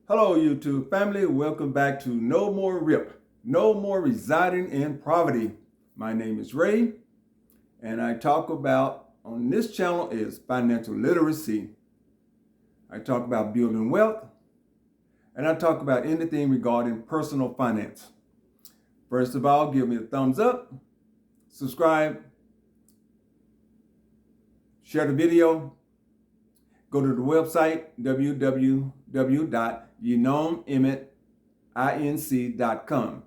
Hello, YouTube family. Welcome back to No More RIP, No More Residing in Poverty. My name is Ray, and I talk about on this channel is financial literacy. I talk about building wealth, and I talk about anything regarding personal finance. First of all, give me a thumbs up, subscribe, share the video, go to the website www.yenomemit.com.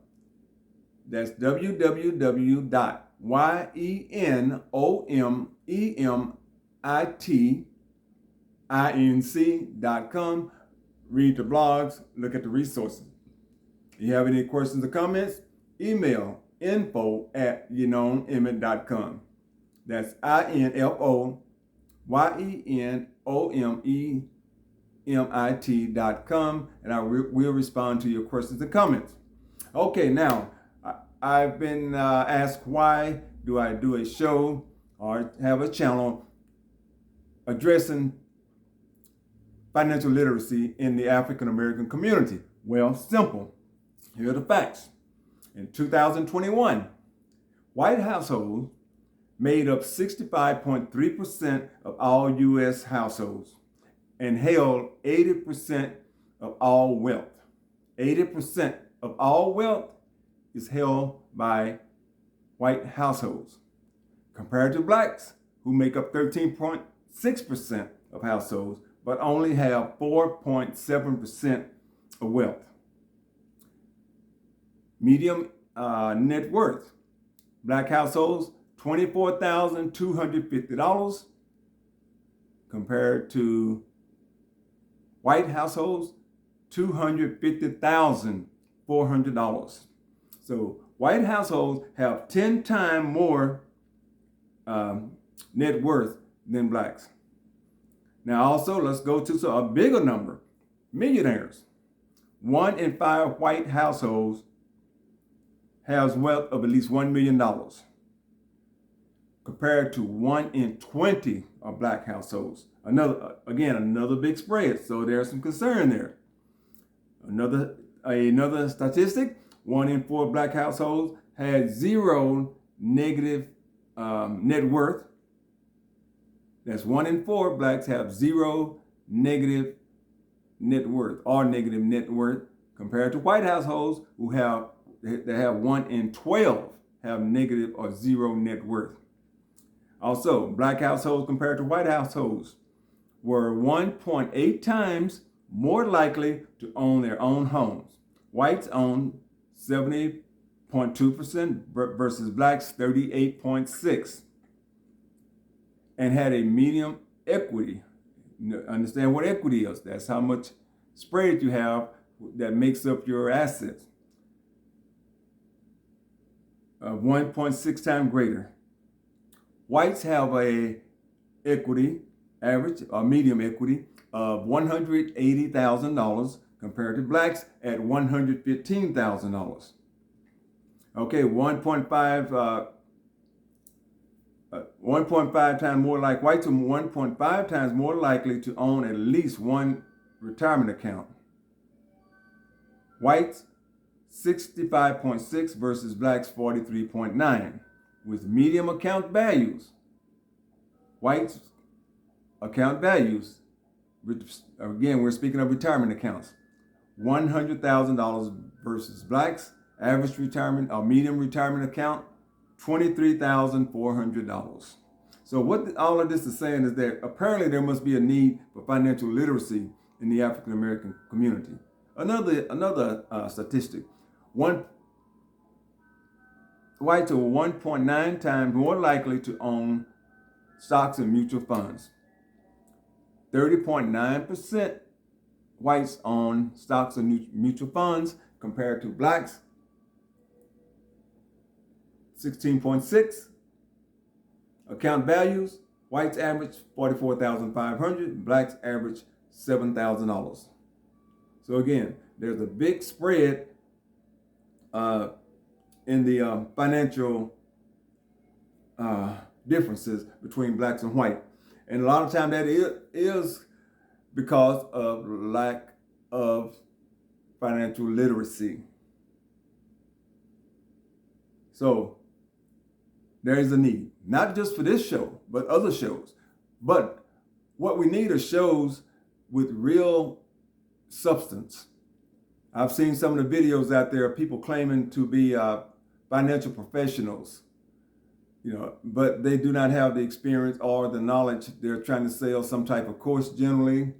That's www.yenomemit.com. Read the blogs, look at the resources. If you have any questions or comments, email info@yenomemit.com. That's INFOYENOMEMIT.com, and I will respond to your questions and comments. Okay, now I've been asked why do I do a show or have a channel addressing financial literacy in the African American community. Well, simple. Here are the facts. In 2021, white households made up 65.3% of all U.S. households and held 80% of all wealth. 80% of all wealth is held by white households, compared to blacks, who make up 13.6% of households, but only have 4.7% of wealth. Medium net worth. Black households, $24,250, compared to white households, $250,400. So white households have 10 times more net worth than blacks. Now also, let's go to a bigger number, millionaires. 1 in 5 white households has wealth of at least $1 million, compared to 1 in 20 of black households. Another big spread, so there's some concern there. Another statistic, 1 in 4 black households had zero negative net worth. That's 1 in 4 blacks have zero negative net worth or negative net worth, compared to white households who have 1 in 12 have negative or zero net worth. Also, black households compared to white households were 1.8 times more likely to own their own homes. Whites own 70.2% versus blacks 38.6%, and had a medium equity. Understand what equity is. That's how much spread you have that makes up your assets. 1.6 times greater. Whites have a equity, average or medium equity, of $180,000, compared to blacks at $115,000. Okay, 1.5 times more like whites, and 1.5 times more likely to own at least one retirement account. Whites 65.6 versus blacks 43.9, with medium account values. Whites account values, again, we're speaking of retirement accounts, $100,000 versus blacks average retirement or medium retirement account, $23,400. So what all of this is saying is that apparently there must be a need for financial literacy in the African American community. Another statistic, whites are 1.9 times more likely to own stocks and mutual funds. 30.9% whites own stocks and mutual funds, compared to blacks 16.6. Account values, whites average $44,500, blacks average $7,000. So again, there's a big spread in the financial differences between blacks and white. And a lot of time that is because of lack of financial literacy. So there is a need, not just for this show, but other shows. But what we need are shows with real substance. I've seen some of the videos out there of people claiming to be financial professionals, but they do not have the experience or the knowledge. They're trying to sell some type of course. Generally,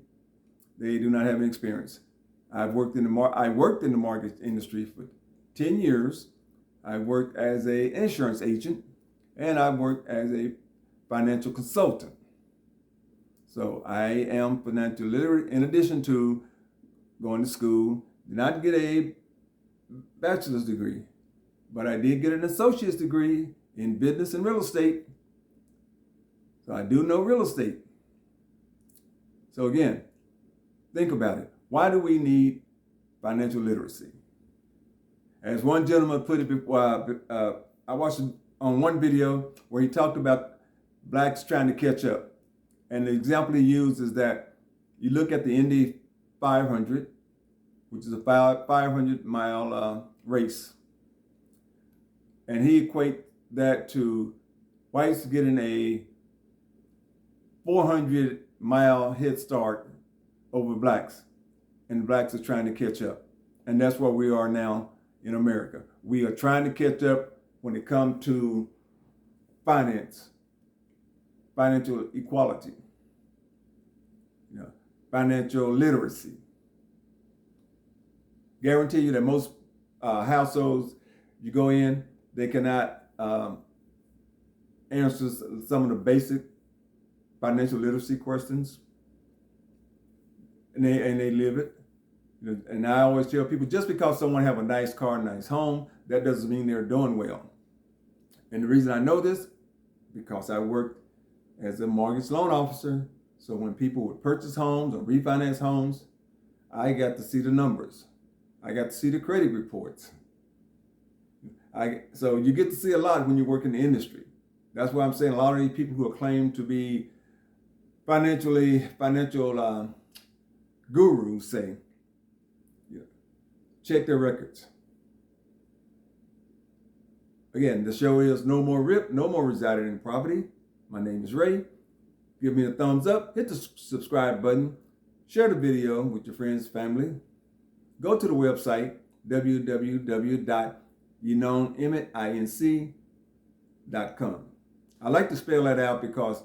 they do not have any experience. I worked in the mortgage industry for 10 years. I worked as an insurance agent, and I worked as a financial consultant. So I am financially literate in addition to going to school. Did not get a bachelor's degree, but I did get an associate's degree in business and real estate. So I do know real estate. So again, think about it. Why do we need financial literacy? As one gentleman put it before, I watched on one video where he talked about blacks trying to catch up. And the example he used is that you look at the Indy 500, which is a 500-mile race. And he equates that to whites getting a 400-mile head start over blacks. And the blacks are trying to catch up. And that's where we are now in America. We are trying to catch up when it comes to finance, financial equality, financial literacy. Guarantee you that most households, you go in, they cannot answer some of the basic financial literacy questions, and they live it. And I always tell people, just because someone have a nice car, nice home, that doesn't mean they're doing well. And the reason I know this, because I worked as a mortgage loan officer. So when people would purchase homes or refinance homes, I got to see the numbers. I got to see the credit reports. So you get to see a lot when you work in the industry. That's why I'm saying a lot of these people who are claimed to be financial gurus say, check their records. Again, the show is No More Rip, No More Residing in Property. My name is Ray. Give me a thumbs up, hit the subscribe button, share the video with your friends, family. Go to the website, www.emmett.com. I like to spell that out because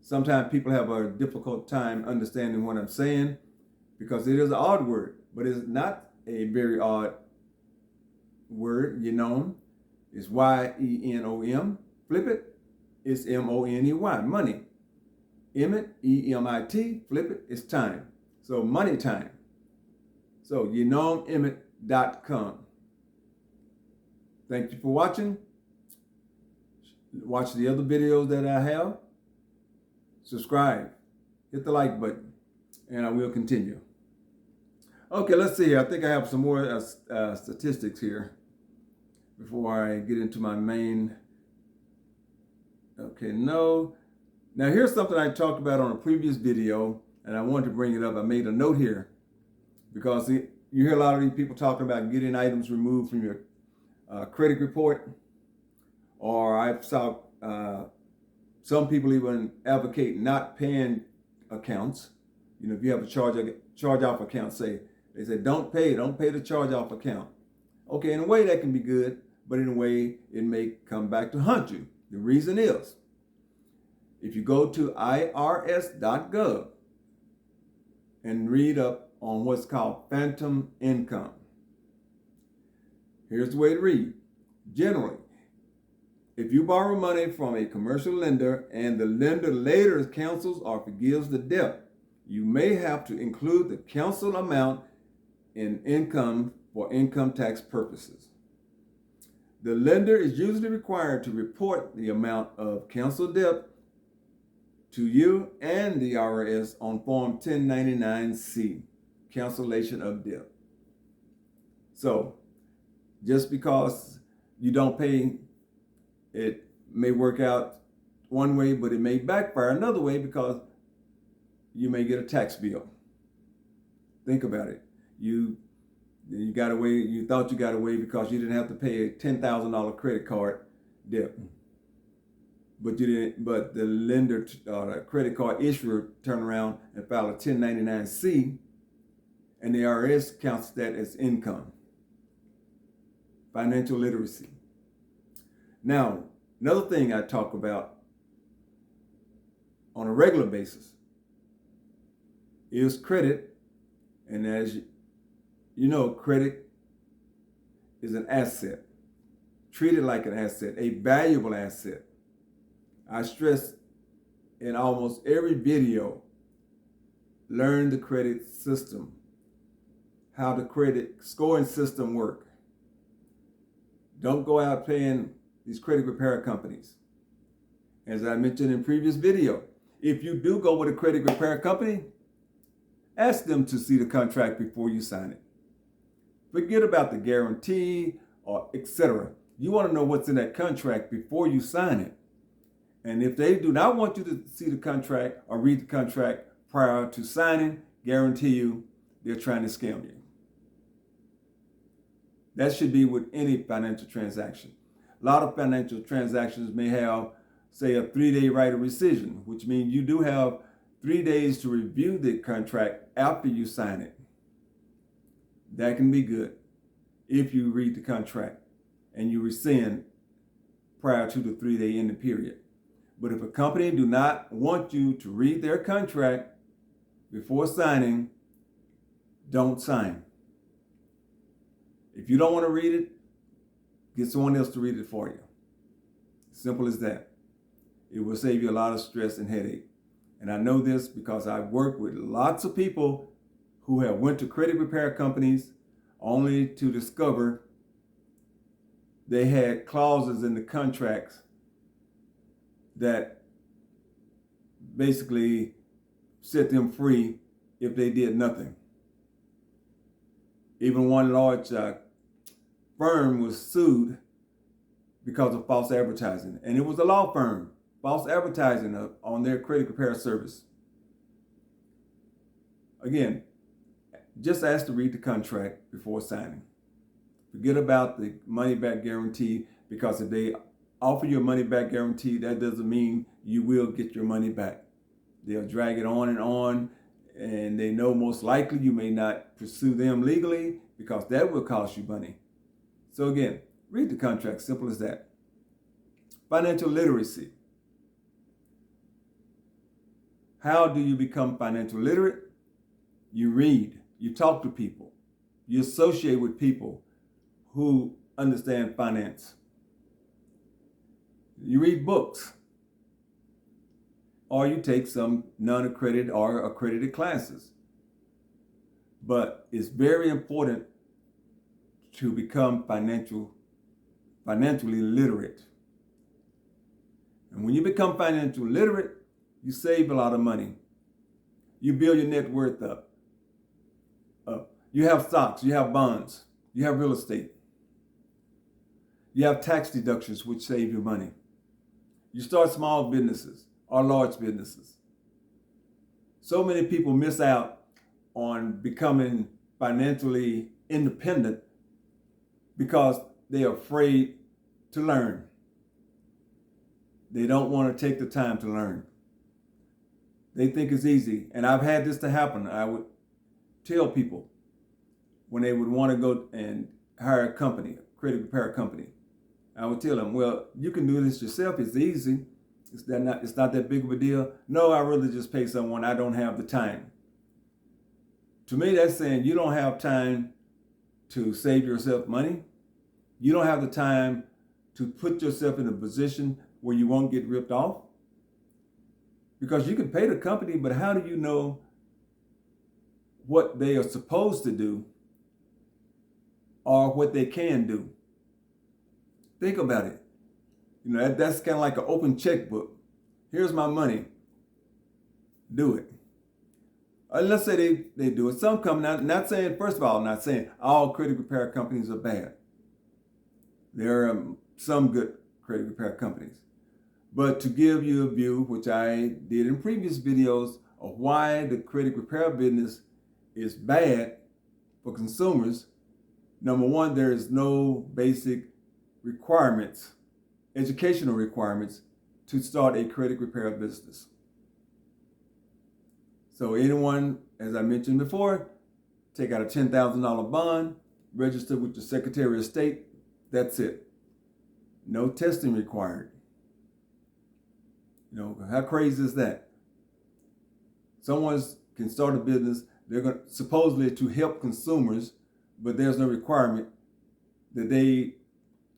sometimes people have a difficult time understanding what I'm saying because it is an odd word, but it's not a very odd word. It's Y-E-N-O-M. Flip it, it's M-O-N-E-Y, money. Emmett, E-M-I-T, flip it, it's time. So money time. So emmett.com. Thank you for watching. Watch the other videos that I have. Subscribe. Hit the like button. And I will continue. Okay, let's see here. I think I have some more statistics here before I get into my main. Okay, no. Now here's something I talked about on a previous video, and I wanted to bring it up. I made a note here because you hear a lot of these people talking about getting items removed from your credit report, or I saw some people even advocate not paying accounts. If you have a charge-off account, they say don't pay the charge-off account. Okay, in a way that can be good, but in a way it may come back to haunt you. The reason is, if you go to irs.gov and read up on what's called phantom income, here's the way to read. Generally, if you borrow money from a commercial lender and the lender later cancels or forgives the debt, you may have to include the canceled amount in income for income tax purposes. The lender is usually required to report the amount of canceled debt to you and the IRS on Form 1099-C, cancellation of debt. So, just because you don't pay, it may work out one way, but it may backfire another way because you may get a tax bill. Think about it. You You got away. You thought you got away because you didn't have to pay a $10,000 credit card debt, but you didn't. But the lender, the credit card issuer, turned around and filed a 1099-C, and the IRS counts that as income. Financial literacy. Now, another thing I talk about on a regular basis is credit, and as you know, credit is an asset. Treat it like an asset, a valuable asset. I stress in almost every video, learn the credit system, how the credit scoring system works. Don't go out paying these credit repair companies. As I mentioned in previous video, if you do go with a credit repair company, ask them to see the contract before you sign it. Forget about the guarantee or etc. You want to know what's in that contract before you sign it. And if they do not want you to see the contract or read the contract prior to signing, guarantee you they're trying to scam you. That should be with any financial transaction. A lot of financial transactions may have, say, a 3-day right of rescission, which means you do have 3 days to review the contract after you sign it. That can be good if you read the contract and you rescind prior to the 3-day ending period. But if a company do not want you to read their contract before signing, don't sign. If you don't want to read it, get someone else to read it for you. Simple as that. It will save you a lot of stress and headache. And I know this because I've worked with lots of people who have went to credit repair companies only to discover they had clauses in the contracts that basically set them free if they did nothing. Even one large firm was sued because of false advertising. And it was a law firm, false advertising on their credit repair service. Again, just ask to read the contract before signing. Forget about the money back guarantee, because if they offer you a money back guarantee, that doesn't mean you will get your money back. They'll drag it on, and they know most likely you may not pursue them legally because that will cost you money. So again, read the contract, simple as that. Financial literacy. How do you become financial literate? You read, you talk to people, you associate with people who understand finance. You read books, or you take some non-accredited or accredited classes. But it's very important to become financially literate. And when you become financially literate, you save a lot of money. You build your net worth up. You have stocks, you have bonds, you have real estate. You have tax deductions which save you money. You start small businesses or large businesses. So many people miss out on becoming financially independent because they are afraid to learn. They don't want to take the time to learn. They think it's easy. And I've had this to happen. I would tell people when they would want to go and hire a company, a credit repair company, I would tell them, well, you can do this yourself. It's easy. It's not that big of a deal. No, I'd rather just pay someone. I don't have the time. To me, that's saying you don't have time to save yourself money. You don't have the time to put yourself in a position where you won't get ripped off. Because you can pay the company, but how do you know what they are supposed to do or what they can do? Think about it. You know, that's kind of like an open checkbook. Here's my money. Do it. Let's say they do it. Some companies, not saying, first of all, not saying all credit repair companies are bad. There are some good credit repair companies. But to give you a view, which I did in previous videos, of why the credit repair business is bad for consumers, Number one, there is no basic requirements, educational requirements to start a credit repair business. So anyone, as I mentioned before, take out a $10,000 bond, register with the Secretary of State, that's it. No testing required. How crazy is that? Someone can start a business, they're going supposedly to help consumers, but there's no requirement that they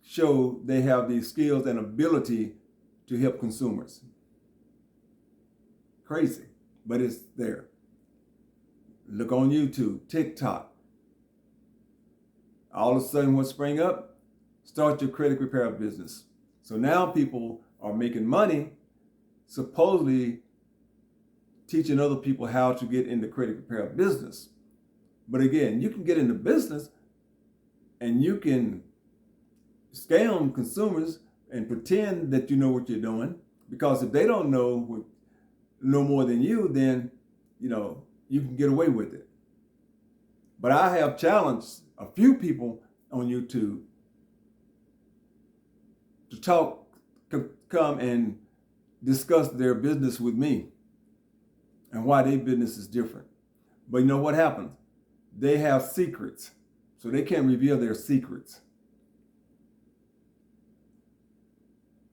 show they have the skills and ability to help consumers. Crazy, but it's there. Look on YouTube, TikTok. All of a sudden, what sprang up? Start your credit repair business. So now people are making money, supposedly teaching other people how to get into credit repair business. But again, you can get into business and you can scam consumers and pretend that you know what you're doing, because if they don't know more than you, then you can get away with it. But I have challenged a few people on YouTube to come and discuss their business with me and why their business is different. But you know what happens? They have secrets, so they can't reveal their secrets.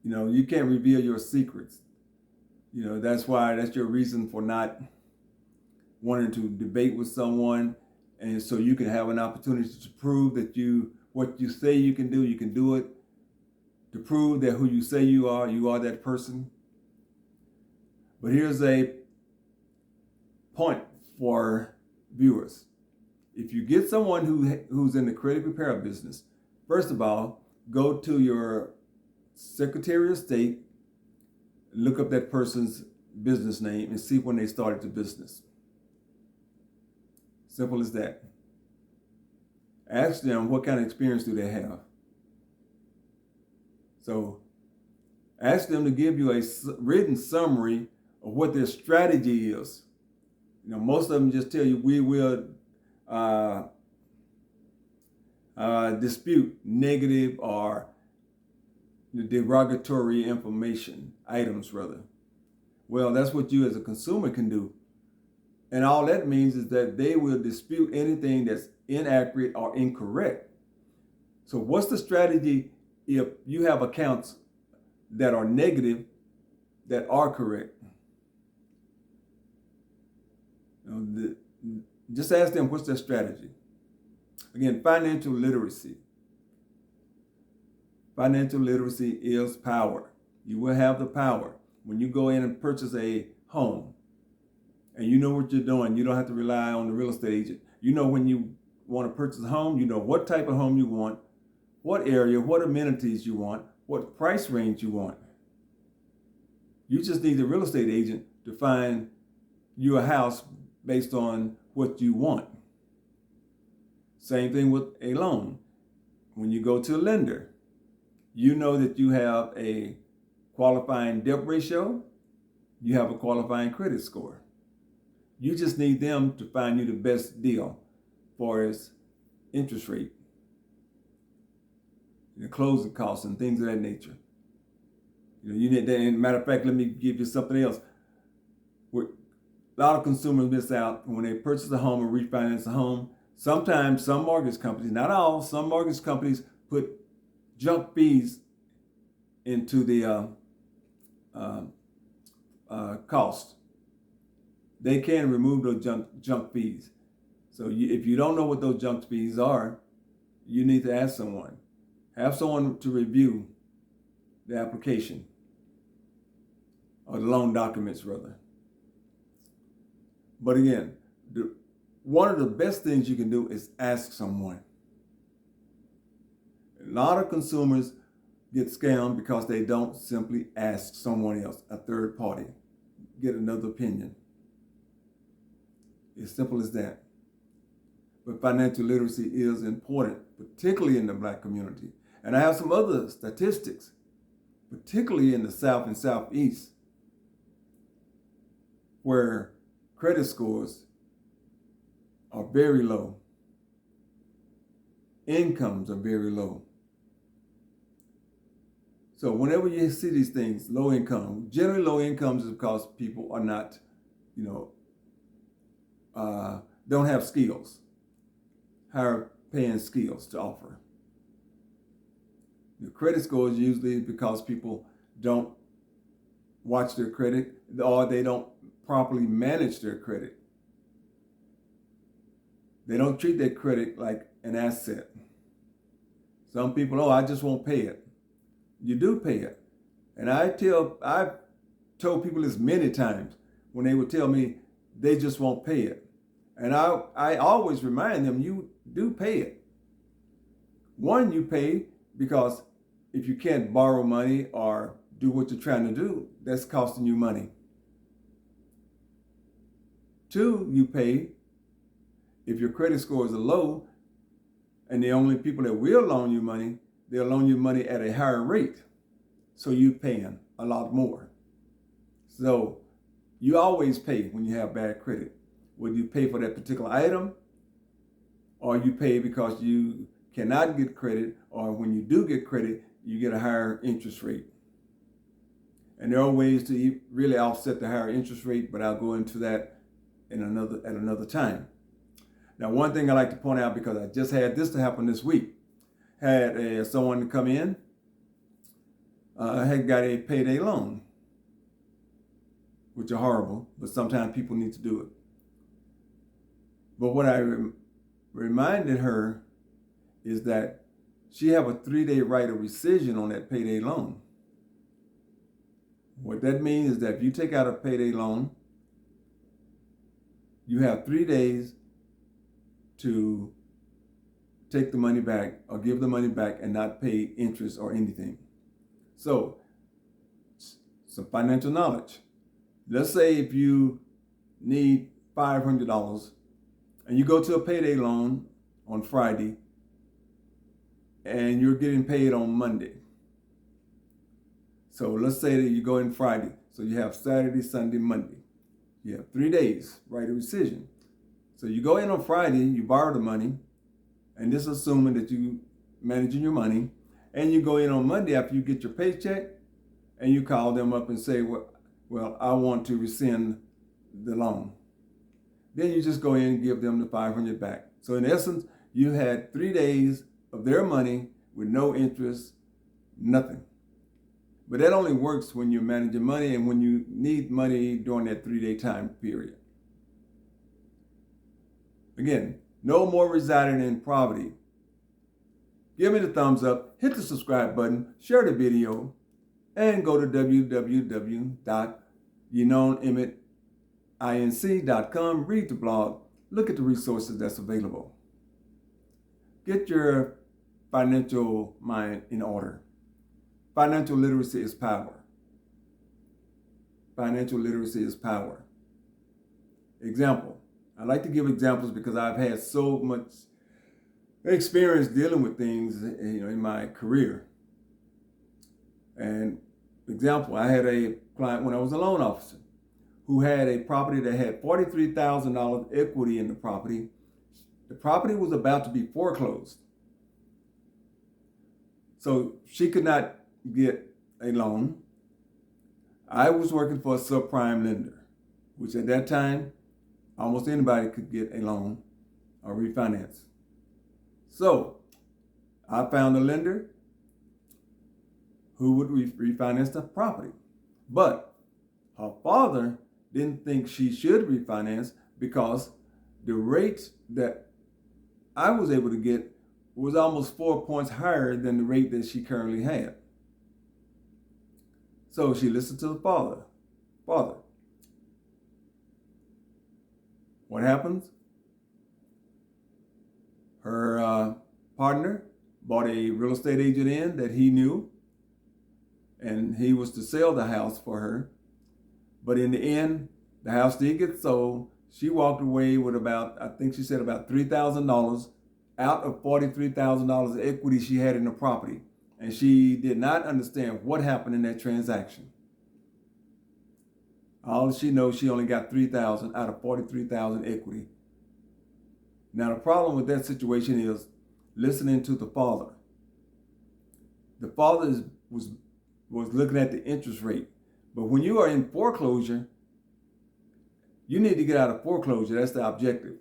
You can't reveal your secrets. That's your reason for not wanting to debate with someone, and so you can have an opportunity to prove that what you say you can do it, to prove that who you say you are that person. But here's a point for viewers. If you get someone who's in the credit repair business, first of all, go to your Secretary of State, look up that person's business name and see when they started the business. Simple as that. Ask them what kind of experience do they have. So ask them to give you a written summary of what their strategy is. Most of them just tell you, we will dispute negative or derogatory items rather. Well, that's what you as a consumer can do. And all that means is that they will dispute anything that's inaccurate or incorrect. So what's the strategy if you have accounts that are negative that are correct? Just ask them, what's their strategy? Again, financial literacy. Financial literacy is power. You will have the power. When you go in and purchase a home and you know what you're doing, you don't have to rely on the real estate agent. When you want to purchase a home, you know what type of home you want, what area, what amenities you want, what price range you want. You just need the real estate agent to find you a house based on what you want. Same thing with a loan. When you go to a lender, you know that you have a qualifying debt ratio, you have a qualifying credit score. You just need them to find you the best deal for its interest rate, the closing costs and things of that nature. You need that. And matter of fact, let me give you something else. A lot of consumers miss out when they purchase a home or refinance a home. Sometimes some mortgage companies, not all, some mortgage companies put junk fees into the cost. They can remove those junk fees. So if you don't know what those junk fees are, you need to ask someone. Have someone to review the application or the loan documents rather. But again, one of the best things you can do is ask someone. A lot of consumers get scammed because they don't simply ask someone else, a third party, get another opinion. It's simple as that. But financial literacy is important, particularly in the Black community. And I have some other statistics, particularly in the South and Southeast, where credit scores are very low. incomes are very low. So whenever you see these things, low income, generally low incomes is because people are not, don't have skills, higher paying skills to offer. The credit score is usually because people don't watch their credit or they don't properly manage their credit. They don't treat their credit like an asset. Some people, I just won't pay it. You do pay it. And I've told people this many times when they would tell me they just won't pay it. And I always remind them, you do pay it. One, you pay because if you can't borrow money or do what you're trying to do, that's costing you money. Two, you pay if your credit scores are low and the only people that will loan you money, they'll loan you money at a higher rate. So you're paying a lot more. So you always pay when you have bad credit. Whether you pay for that particular item or you pay because you cannot get credit, or when you do get credit, you get a higher interest rate. And there are ways to really offset the higher interest rate, but I'll go into that at another time. Now, one thing I like to point out, because I just had this to happen this week, had someone come in, had got a payday loan, which are horrible, but sometimes people need to do it. But what I reminded her is that she have a 3-day right of rescission on that payday loan. What that means is that if you take out a payday loan, you have 3 days to take the money back or give the money back and not pay interest or anything. So, some financial knowledge. Let's say if you need $500 and you go to a payday loan on Friday and you're getting paid on Monday. So let's say that you go in Friday. So you have Saturday, Sunday, Monday. You have 3 days, right of rescission. So you go in on Friday, you borrow the money, and this is assuming that you managing your money, and you go in on Monday after you get your paycheck, and you call them up and say, well, I want to rescind the loan. Then you just go in and give them the $500 back. So in essence, you had 3 days of their money with no interest, nothing. But that only works when you're managing money and when you need money during that 3-day time period. Again, no more residing in poverty. Give me the thumbs up, hit the subscribe button, share the video, and go to www.YenoneEmmettInc.com, read the blog, look at the resources that's available. Get your financial mind in order. Financial literacy is power. Financial literacy is power. Example. I like to give examples because I've had so much experience dealing with things, in my career. And example, I had a client when I was a loan officer who had a property that had $43,000 equity in the property. The property was about to be foreclosed. So she could not get a loan. I was working for a subprime lender, which at that time, almost anybody could get a loan or refinance. So I found a lender who would refinance the property. But her father didn't think she should refinance because the rate that I was able to get was almost 4 points higher than the rate that she currently had. So she listened to the father. What happens? Her partner bought a real estate agent in that he knew, and he was to sell the house for her. But in the end, the house did get sold. She walked away with about $3,000 out of $43,000 equity she had in the property. And she did not understand what happened in that transaction. All she knows, she only got $3,000 out of $43,000 equity. Now, the problem with that situation is listening to the father. The father was looking at the interest rate. But when you are in foreclosure, you need to get out of foreclosure. That's the objective.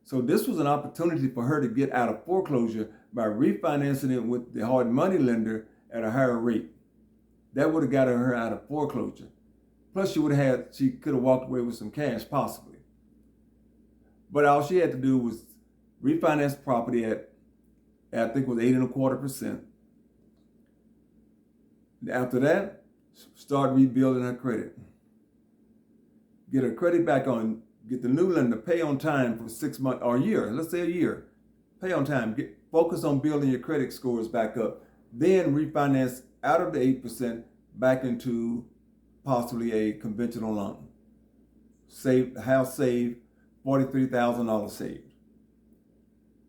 So this was an opportunity for her to get out of foreclosure by refinancing it with the hard money lender at a higher rate. That would have gotten her out of foreclosure. Plus she could have walked away with some cash possibly. But all she had to do was refinance the property at I think it was 8.25%. After that, start rebuilding her credit. Get her credit back on, get the new lender, pay on time for 6 months or a year, let's say a year. Pay on time, focus on building your credit scores back up. Then refinance out of the 8% back into possibly a conventional loan. House saved, $43,000 saved.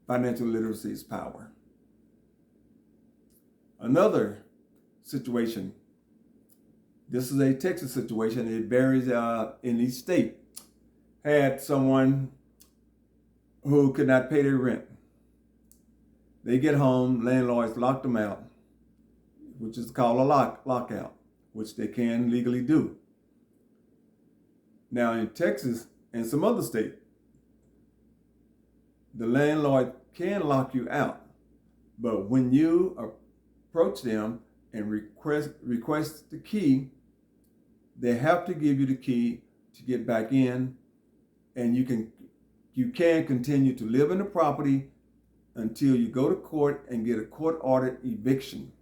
Financial literacy is power. Another situation, this is a Texas situation, it varies in each state. Had someone who could not pay their rent. They get home, landlords lock them out, which is called a lockout, which they can legally do. Now in Texas and some other states, the landlord can lock you out, but when you approach them and request the key, they have to give you the key to get back in, and you can continue to live in the property until you go to court and get a court-ordered eviction.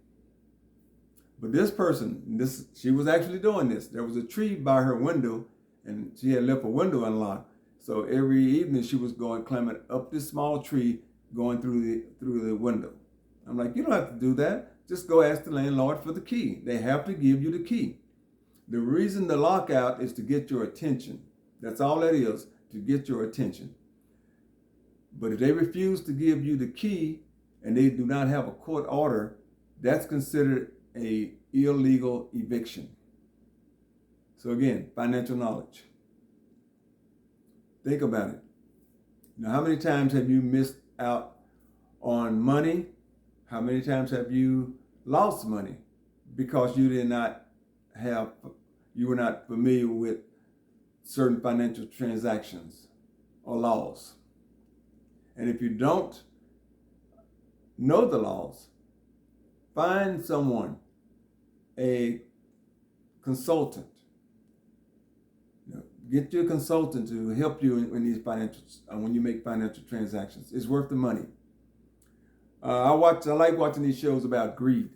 But this person, she was actually doing this. There was a tree by her window, and she had left her window unlocked. So every evening she was climbing up this small tree, going through the window. I'm like, you don't have to do that. Just go ask the landlord for the key. They have to give you the key. The reason the lockout is to get your attention. That's all that is, to get your attention. But if they refuse to give you the key and they do not have a court order, that's considered an illegal eviction. So again, financial knowledge. Think about it. Now, how many times have you missed out on money? How many times have you lost money because you were not familiar with certain financial transactions or laws? And if you don't know the laws, find someone, a consultant. Get you a consultant to help you in these when you make financial transactions. It's worth the money. I like watching these shows about greed.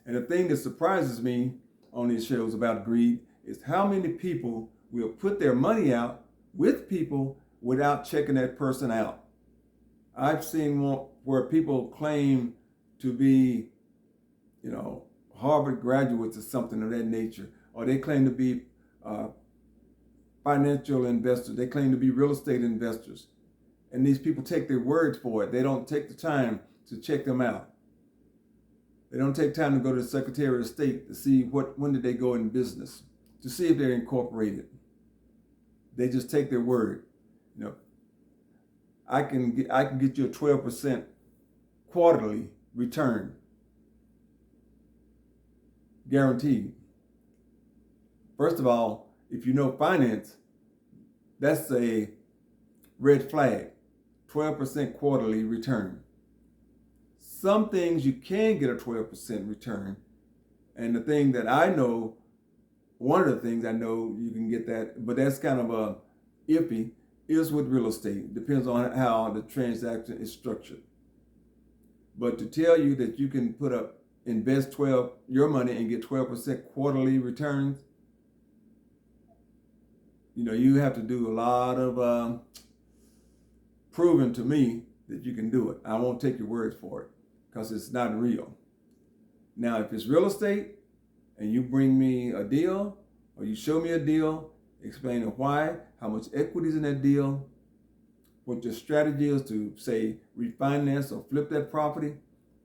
And the thing that surprises me on these shows about greed is how many people will put their money out with people without checking that person out. I've seen where people claim to be, Harvard graduates or something of that nature, or they claim to be financial investors. They claim to be real estate investors. And these people take their words for it. They don't take the time to check them out. They don't take time to go to the Secretary of State to see when did they go in business, to see if they're incorporated. They just take their word. I can get you a 12% quarterly return, guaranteed. First of all, if you know finance, that's a red flag. 12% quarterly return. Some things you can get a 12% return. And the thing that I know, one of the things I know you can get that, but that's kind of iffy, is with real estate. Depends on how the transaction is structured. But to tell you that you can invest your money and get 12% quarterly returns, you have to do a lot of proving to me that you can do it. I won't take your word for it because it's not real. Now, if it's real estate and you bring me a deal or you show me a deal, explaining why, how much equity is in that deal, what your strategy is to, say, refinance or flip that property,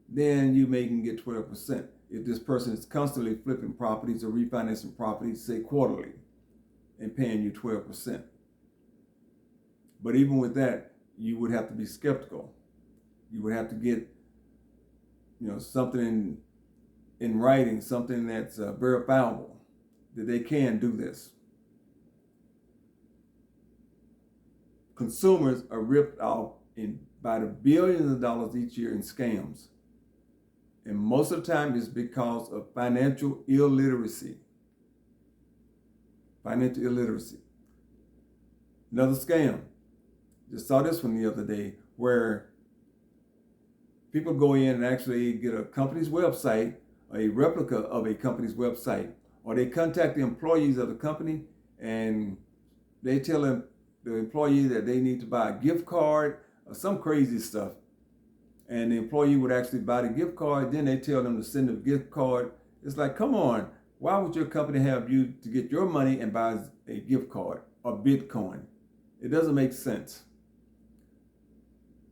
then you may can get 12%. If this person is constantly flipping properties or refinancing properties, say quarterly, and paying you 12%. But even with that, you would have to be skeptical You would have to get, something in writing, something that's verifiable that they can do this. Consumers are ripped off by the billions of dollars each year in scams. And most of the time it's because of financial illiteracy. Financial illiteracy. Another scam. Just saw this one the other day where people go in and actually get a company's website, a replica of a company's website, or they contact the employees of the company and they tell them, the employee, that they need to buy a gift card or some crazy stuff. And the employee would actually buy the gift card. Then they tell them to send the gift card. It's like, come on, why would your company have you to get your money and buy a gift card or Bitcoin? It doesn't make sense.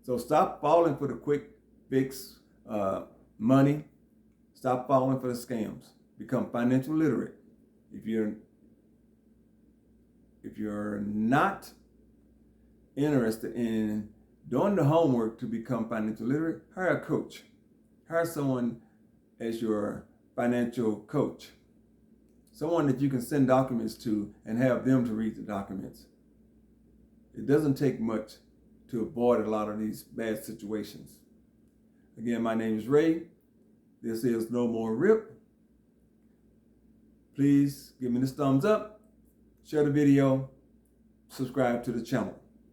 So stop falling for the quick fix money. Stop falling for the scams. Become financial literate. If you're not interested in doing the homework to become financial literate, hire a coach. Hire someone as your financial coach. Someone that you can send documents to and have them to read the documents. It doesn't take much to avoid a lot of these bad situations. Again, my name is Ray. This is No More Rip. Please give me this thumbs up, share the video, subscribe to the channel.